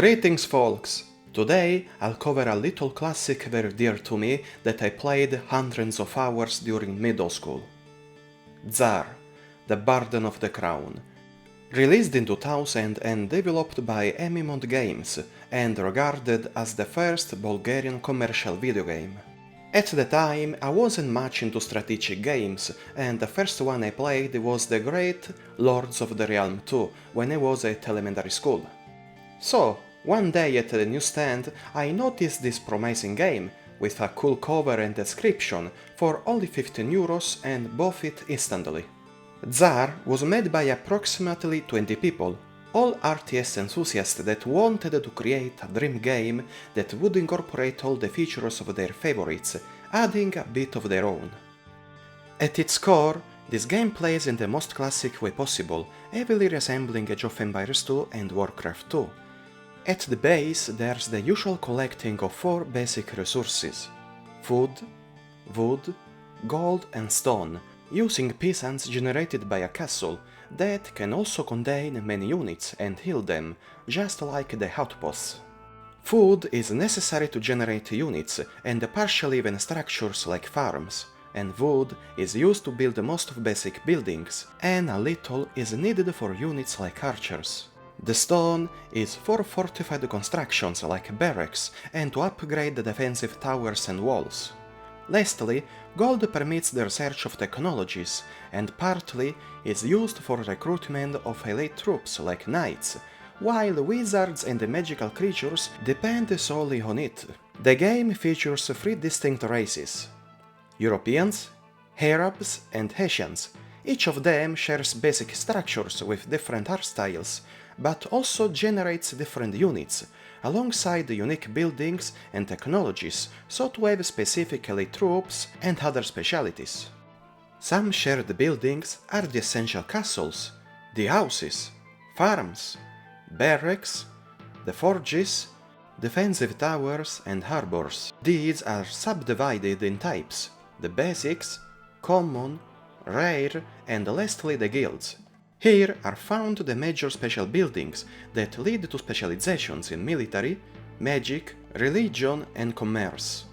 Greetings folks! Today I'll cover a little classic very dear to me that I played hundreds of hours during middle school. Tzar, the Budern Of The Crown. Released in 2000 and developed by Emimont Games and regarded as the first Bulgarian commercial video game. At the time I wasn't much into strategic games and the first one I played was the great Lords of the Realm 2 when I was at elementary school. So, one day at the newsstand I noticed this promising game with a cool cover and description for only 15 euros and bought it instantly. Tzar was made by approximately 20 people, all RTS enthusiasts that wanted to create a dream game that would incorporate all the features of their favorites, adding a bit of their own. At its core, this game plays in the most classic way possible, heavily resembling Age of Empires 2 and Warcraft 2. At the base, there's the usual collecting of 4 basic resources: food, wood, gold and stone, using peasants generated by a castle that can also contain many units and heal them, just like the outposts. Food is necessary to generate units and partially even structures like farms, and wood is used to build most of basic buildings, and a little is needed for units like archers. The stone is for fortified constructions like barracks and to upgrade the defensive towers and walls. Lastly, gold permits the research of technologies and partly is used for recruitment of elite troops like knights, while wizards and magical creatures depend solely on it. The game features 3 distinct races: Europeans, Arabs and Hessians. Each of them shares basic structures with different art styles, but also generates different units, alongside unique buildings and technologies, so to have specific elite troops and other specialities. Some shared buildings are the essential castles, the houses, farms, barracks, the forges, defensive towers and harbors. These are subdivided in types: the basics, common, rare and lastly the guilds. Here are found the major special buildings that lead to specializations in military, magic, religion and commerce.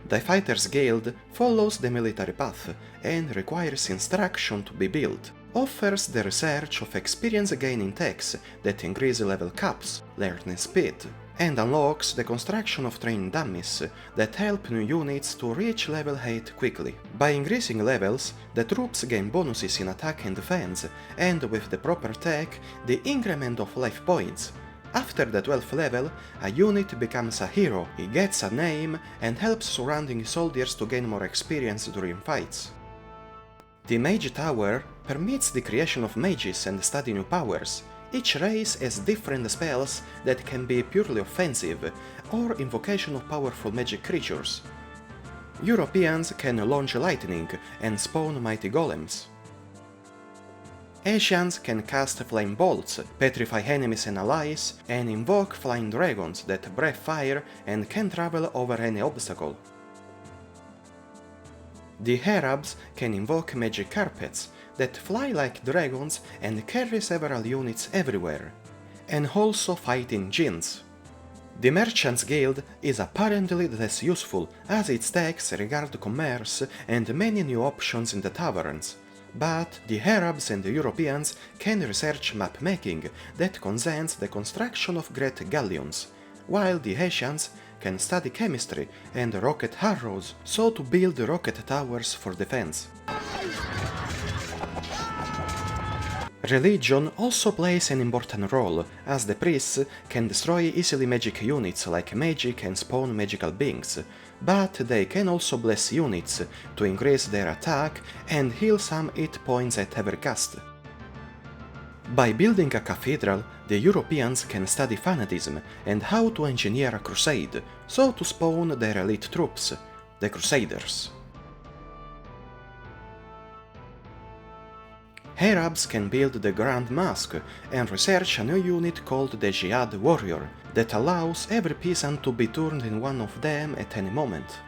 The Fighters Guild follows the military path and requires instruction to be built, offers the research of experience gaining techs that increase level caps, learning speed, and unlocks the construction of training dummies that help new units to reach level 8 quickly. By increasing levels, the troops gain bonuses in attack and defense, and with the proper tech, the increment of life points. After the 12th level, a unit becomes a hero, he gets a name and helps surrounding soldiers to gain more experience during fights. The Mage Tower permits the creation of mages and study new powers. Each race has different spells that can be purely offensive, or invocation of powerful magic creatures. Europeans can launch lightning and spawn mighty golems. Asians can cast flame bolts, petrify enemies and allies, and invoke flying dragons that breathe fire and can travel over any obstacle. The Arabs can invoke magic carpets that fly like dragons and carry several units everywhere, and also fighting jinns. The Merchants Guild is apparently less useful as its tax regard commerce and many new options in the taverns, but the Arabs and the Europeans can research map making that concerns the construction of great galleons, while the Hessians can study chemistry and rocket arrows, so to build rocket towers for defense. Religion also plays an important role, as the priests can destroy easily magic units like magic and spawn magical beings, but they can also bless units to increase their attack and heal some hit points at every cast. By building a cathedral, the Europeans can study fanatism and how to engineer a crusade, so to spawn their elite troops, the Crusaders. Arabs can build the Grand Mosque and research a new unit called the Jihad Warrior that allows every peasant to be turned in one of them at any moment.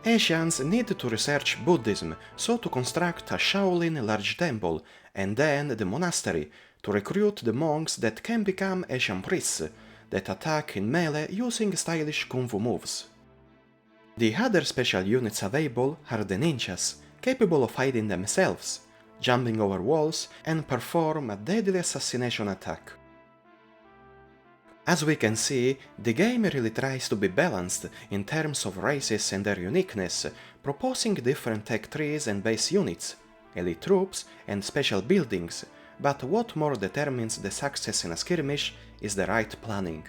Asians need to research Buddhism, so to construct a Shaolin large temple, and then the monastery, to recruit the monks that can become Asian priests, that attack in melee using stylish kung fu moves. The other special units available are the ninjas, capable of hiding themselves, jumping over walls, and perform a deadly assassination attack. As we can see, the game really tries to be balanced in terms of races and their uniqueness, proposing different tech trees and base units, elite troops and special buildings, but what more determines the success in a skirmish is the right planning.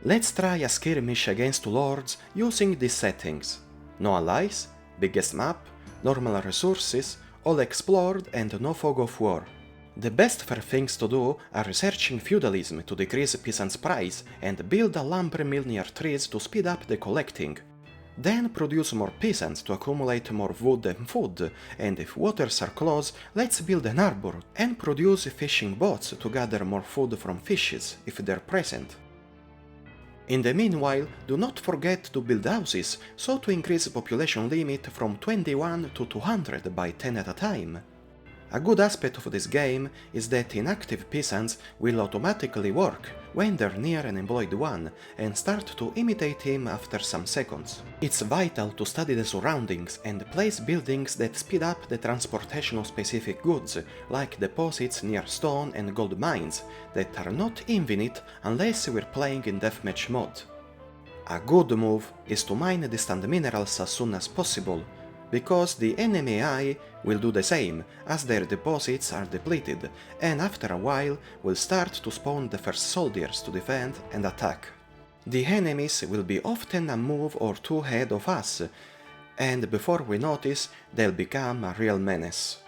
Let's try a skirmish against two lords using these settings: no allies, biggest map, normal resources, all explored and no fog of war. The best fair things to do are researching feudalism to decrease peasants' price and build a lumber mill near trees to speed up the collecting. Then produce more peasants to accumulate more wood and food, and if waters are close, let's build an harbor and produce fishing boats to gather more food from fishes if they're present. In the meanwhile, do not forget to build houses, so to increase the population limit from 21 to 200 by 10 at a time. A good aspect of this game is that inactive peasants will automatically work when they're near an employed one and start to imitate him after some seconds. It's vital to study the surroundings and place buildings that speed up the transportation of specific goods, like deposits near stone and gold mines, that are not infinite unless we're playing in deathmatch mode. A good move is to mine distant minerals as soon as possible, because the enemy AI will do the same as their deposits are depleted, and after a while will start to spawn the first soldiers to defend and attack. The enemies will be often a move or two ahead of us, and before we notice, they'll become a real menace.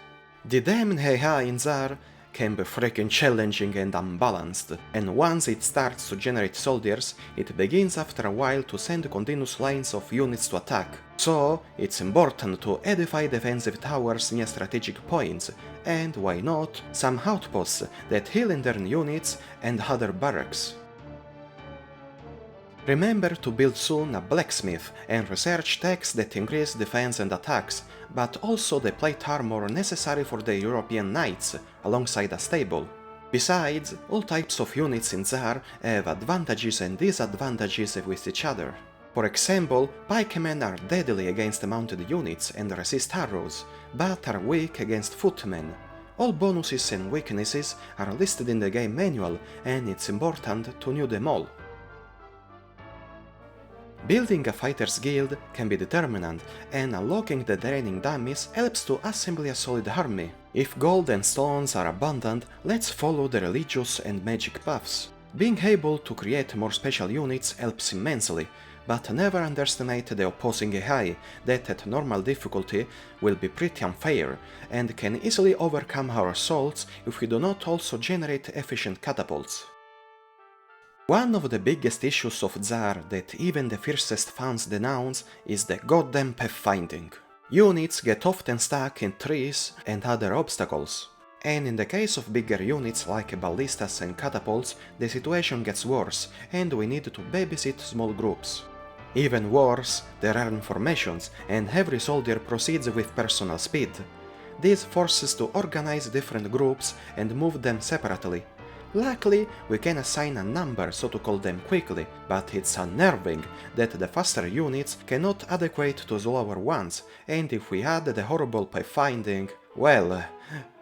The damn AI in Tzar can be freaking challenging and unbalanced, and once it starts to generate soldiers, it begins after a while to send continuous lines of units to attack. So, it's important to edify defensive towers near strategic points, and why not, some outposts that heal in their units and other barracks. Remember to build soon a blacksmith and research techs that increase defense and attacks, but also the plate armor necessary for the European knights, alongside a stable. Besides, all types of units in Tzar have advantages and disadvantages with each other. For example, pikemen are deadly against mounted units and resist arrows, but are weak against footmen. All bonuses and weaknesses are listed in the game manual, and it's important to know them all. Building a fighter's guild can be determinant, and unlocking the training dummies helps to assemble a solid army. If gold and stones are abundant, let's follow the religious and magic paths. Being able to create more special units helps immensely, but never underestimate the opposing AI, that at normal difficulty will be pretty unfair, and can easily overcome our assaults if we do not also generate efficient catapults. One of the biggest issues of Tzar that even the fiercest fans denounce is the goddamn pathfinding. Units get often stuck in trees and other obstacles, and in the case of bigger units like ballistas and catapults, the situation gets worse and we need to babysit small groups. Even worse, there are formations and every soldier proceeds with personal speed. This forces to organize different groups and move them separately. Luckily, we can assign a number so to call them quickly, but it's unnerving that the faster units cannot adequate to slower ones, and if we add the horrible pathfinding, well,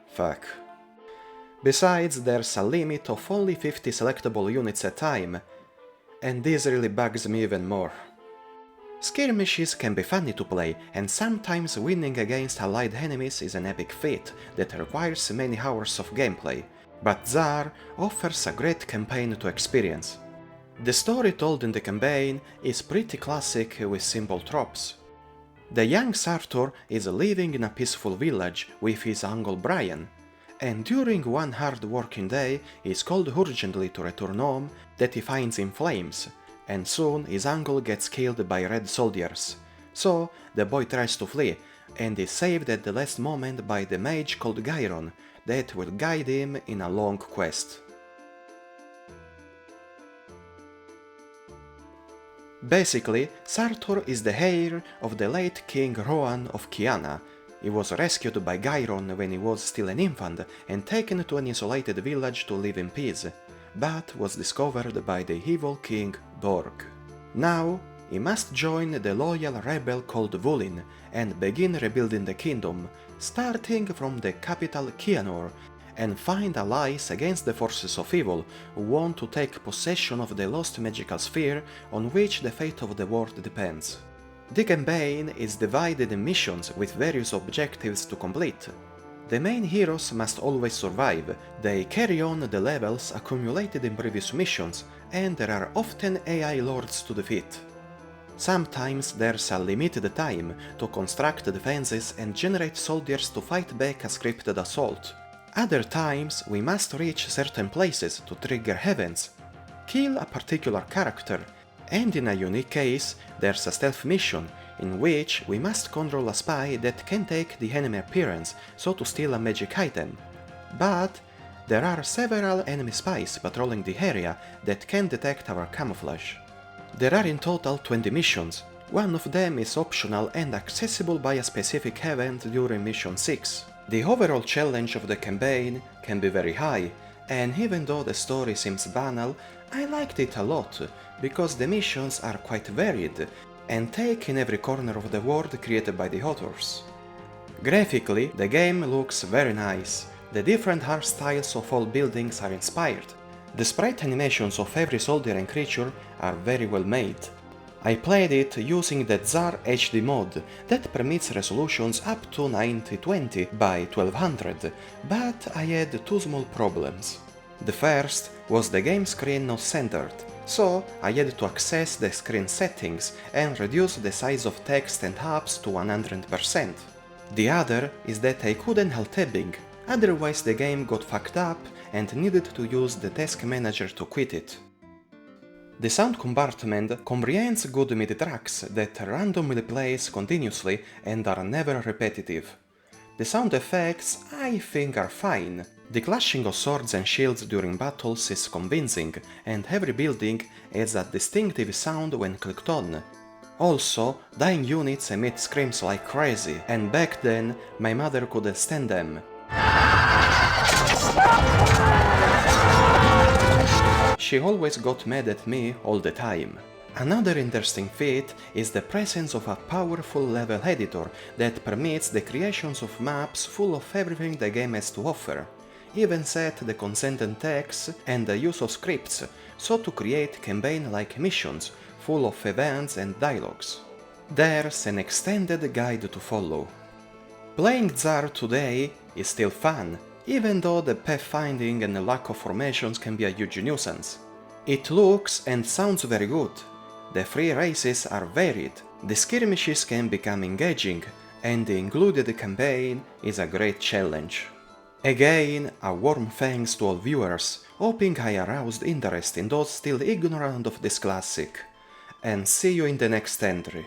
fuck. Besides, there's a limit of only 50 selectable units at a time, and this really bugs me even more. Skirmishes can be funny to play, and sometimes winning against allied enemies is an epic feat that requires many hours of gameplay. But Tzar offers a great campaign to experience. The story told in the campaign is pretty classic with simple tropes. The young Arthur is living in a peaceful village with his uncle Brian, and during one hard working day he is called urgently to return home that he finds in flames, and soon his uncle gets killed by red soldiers. So the boy tries to flee, and is saved at the last moment by the mage called Gyron, that will guide him in a long quest. Basically, Sartor is the heir of the late King Rohan of Kiana. He was rescued by Gyron when he was still an infant and taken to an isolated village to live in peace, but was discovered by the evil King Borg. Now, he must join the loyal rebel called Vulin and begin rebuilding the kingdom, starting from the capital Kianor, and find allies against the forces of evil who want to take possession of the lost magical sphere on which the fate of the world depends. The campaign is divided in missions with various objectives to complete. The main heroes must always survive, they carry on the levels accumulated in previous missions, and there are often AI lords to defeat. Sometimes there's a limited time to construct defenses and generate soldiers to fight back a scripted assault. Other times we must reach certain places to trigger events, kill a particular character, and in a unique case there's a stealth mission in which we must control a spy that can take the enemy appearance so to steal a magic item. But there are several enemy spies patrolling the area that can detect our camouflage. There are in total 20 missions. One of them is optional and accessible by a specific event during Mission 6. The overall challenge of the campaign can be very high, and even though the story seems banal, I liked it a lot, because the missions are quite varied and take in every corner of the world created by the authors. Graphically, the game looks very nice. The different art styles of all buildings are inspired. The sprite animations of every soldier and creature are very well made. I played it using the Tzar HD mod that permits resolutions up to 920 by 1200, but I had two small problems. The first was the game screen not centered, so I had to access the screen settings and reduce the size of text and tabs to 100%. The other is that I couldn't help tabbing, otherwise the game got fucked up and needed to use the task manager to quit it. The sound compartment comprehends good MIDI tracks that randomly plays continuously and are never repetitive. The sound effects, I think, are fine. The clashing of swords and shields during battles is convincing, and every building has a distinctive sound when clicked on. Also, dying units emit screams like crazy, and back then my mother couldn't stand them. She always got mad at me all the time. Another interesting feat is the presence of a powerful level editor that permits the creations of maps full of everything the game has to offer, even set the consented text and the use of scripts, so to create campaign-like missions full of events and dialogues. There's an extended guide to follow. Playing Tzar today is still fun, even though the pathfinding and the lack of formations can be a huge nuisance. It looks and sounds very good. The free races are varied, the skirmishes can become engaging, and the included campaign is a great challenge. Again, a warm thanks to all viewers, hoping I aroused interest in those still ignorant of this classic. And see you in the next entry.